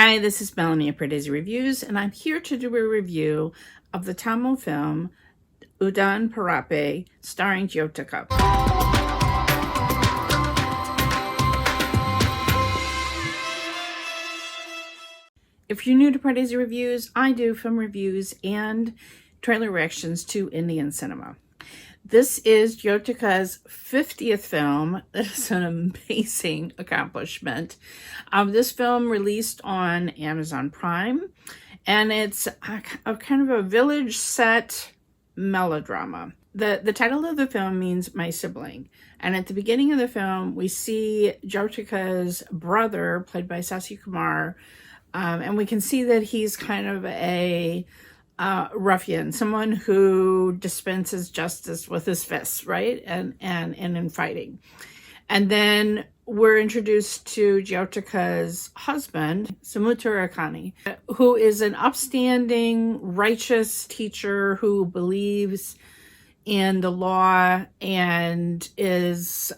Hi, this is Melanie at Pardesi Reviews, and I'm here to do a review of the Tamil film Udanpirappe, starring Jyothika. If you're new to Pardesi Reviews, I do film reviews and trailer reactions to Indian cinema. This is Jyothika's 50th film. That is an amazing accomplishment. This film released on Amazon Prime, and it's a kind of a village set melodrama. The title of the film means My Sibling. And at the beginning of the film, we see Jyothika's brother, played by Sasi Kumar, and we can see that he's kind of a ruffian, someone who dispenses justice with his fists, right? And in fighting. And then we're introduced to Jyothika's husband, Samuttarakani, who is an upstanding, righteous teacher who believes in the law and is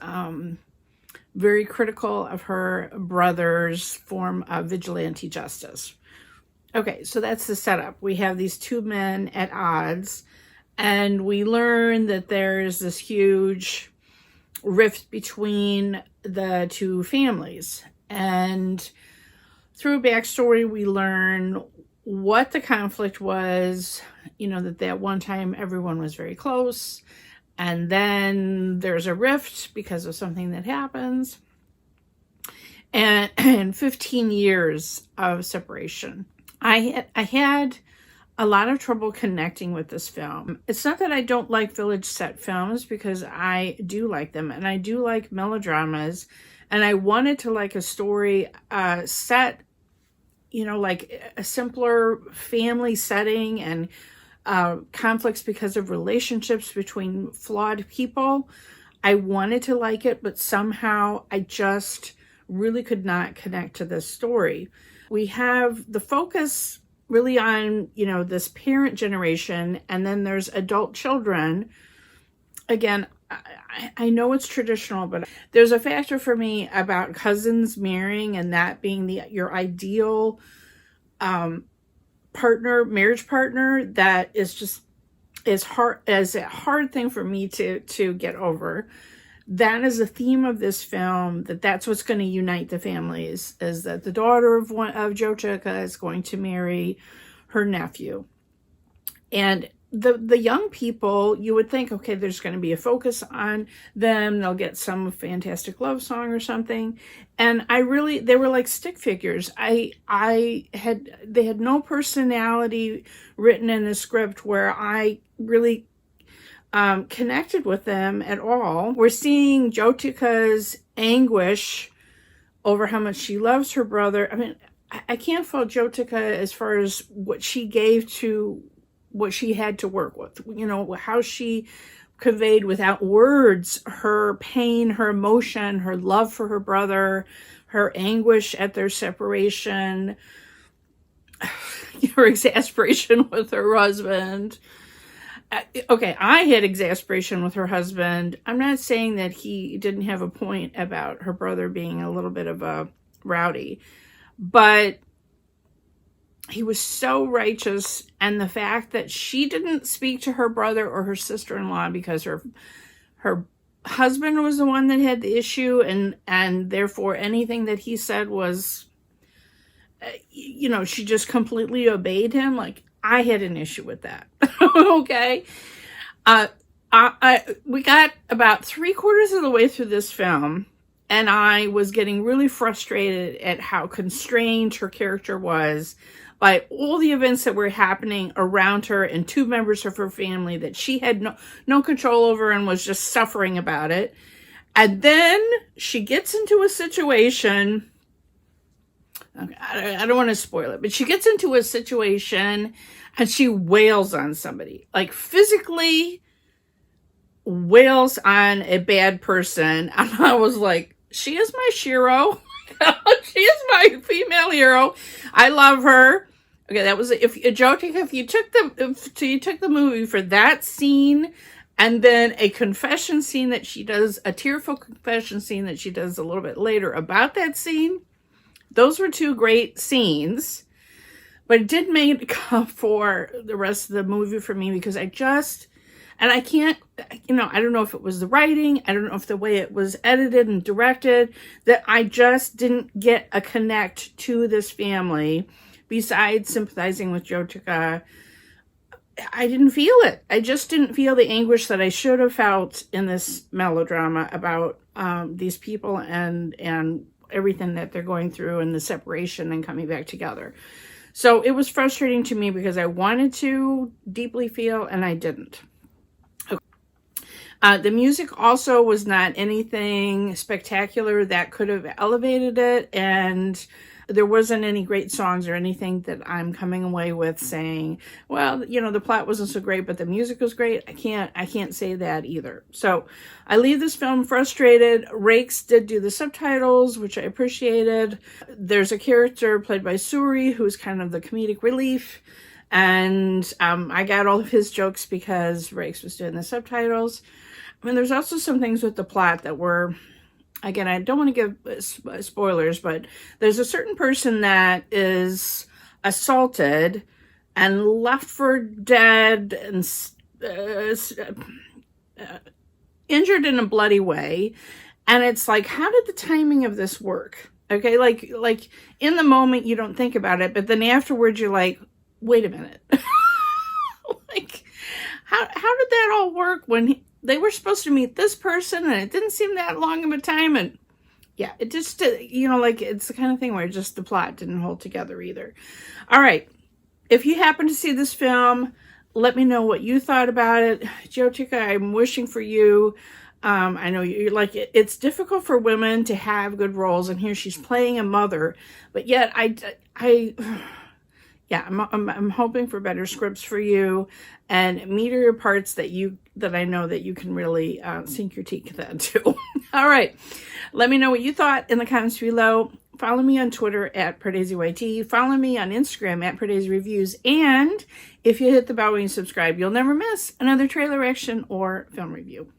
very critical of her brother's form of vigilante justice. Okay, so that's the setup. We have these two men at odds, and we learn that there's this huge rift between the two families. And through backstory, we learn what the conflict was, that one time everyone was very close, and then there's a rift because of something that happens, and 15 years of separation. I had a lot of trouble connecting with this film. It's not that I don't like village set films, because I do like them, and I do like melodramas, and I wanted to like a story set, like a simpler family setting and conflicts because of relationships between flawed people. I wanted to like it, but somehow I just really could not connect to this story. We have the focus really on, this parent generation, and then there's adult children. Again, I know it's traditional, but there's a factor for me about cousins marrying and that being your ideal marriage partner, that is a hard thing for me to get over. That is the theme of this film, that's what's going to unite the families, is that the daughter of Jyothika is going to marry her nephew. And the young people, you would think, okay, there's going to be a focus on them. They'll get some fantastic love song or something. And they were like stick figures. They had no personality written in the script where I really connected with them at all. We're seeing Jyothika's anguish over how much she loves her brother. I mean, I can't fault Jyothika as far as what she gave to what she had to work with, how she conveyed without words her pain, her emotion, her love for her brother, her anguish at their separation, her exasperation with her husband. Okay, I had exasperation with her husband. I'm not saying that he didn't have a point about her brother being a little bit of a rowdy, but he was so righteous, and the fact that she didn't speak to her brother or her sister-in-law because her husband was the one that had the issue, and therefore anything that he said was, she just completely obeyed him. Like, I had an issue with that. Okay. We got about 3/4 of the way through this film, and I was getting really frustrated at how constrained her character was by all the events that were happening around her and two members of her family that she had no control over and was just suffering about it. And then she gets into a situation, I don't want to spoil it, but she gets into a situation and she wails on somebody, like physically wails on a bad person. And I was like, she is my Shiro. She is my female hero. I love her. Okay, that was if you took the movie for that scene, and then a confession scene that she does, a tearful confession scene that she does a little bit later about that scene, those were two great scenes, but it did make up for the rest of the movie for me because I can't, I don't know if it was the writing, I don't know if the way it was edited and directed, that I just didn't get a connect to this family. Besides sympathizing with Jyothika, I didn't feel it. I just didn't feel the anguish that I should have felt in this melodrama about these people and everything that they're going through and the separation and coming back together. So it was frustrating to me because I wanted to deeply feel and I didn't. The music also was not anything spectacular that could have elevated it, and there wasn't any great songs or anything that I'm coming away with saying, well, the plot wasn't so great, but the music was great. I can't say that either. So I leave this film frustrated. Rakes did do the subtitles, which I appreciated. There's a character played by Suri who's kind of the comedic relief. And I got all of his jokes because Rakes was doing the subtitles. I mean, there's also some things with the plot that were, again, I don't want to give spoilers, but there's a certain person that is assaulted and left for dead and injured in a bloody way. And it's like, how did the timing of this work? Okay, like in the moment you don't think about it, but then afterwards you're like, wait a minute. Like, how did that all work when they were supposed to meet this person and it didn't seem that long of a time? And yeah, it just, like it's the kind of thing where just the plot didn't hold together either. All right. If you happen to see this film, let me know what you thought about it. Jyothika, I'm wishing for you. I know you're like, it's difficult for women to have good roles, and here she's playing a mother, but yet I'm hoping for better scripts for you and meatier parts that I know that you can really sink your teeth into. All right. Let me know what you thought in the comments below. Follow me on Twitter at PardesiYT. Follow me on Instagram at Pardesi Reviews. And if you hit the bell when you subscribe, you'll never miss another trailer reaction or film review.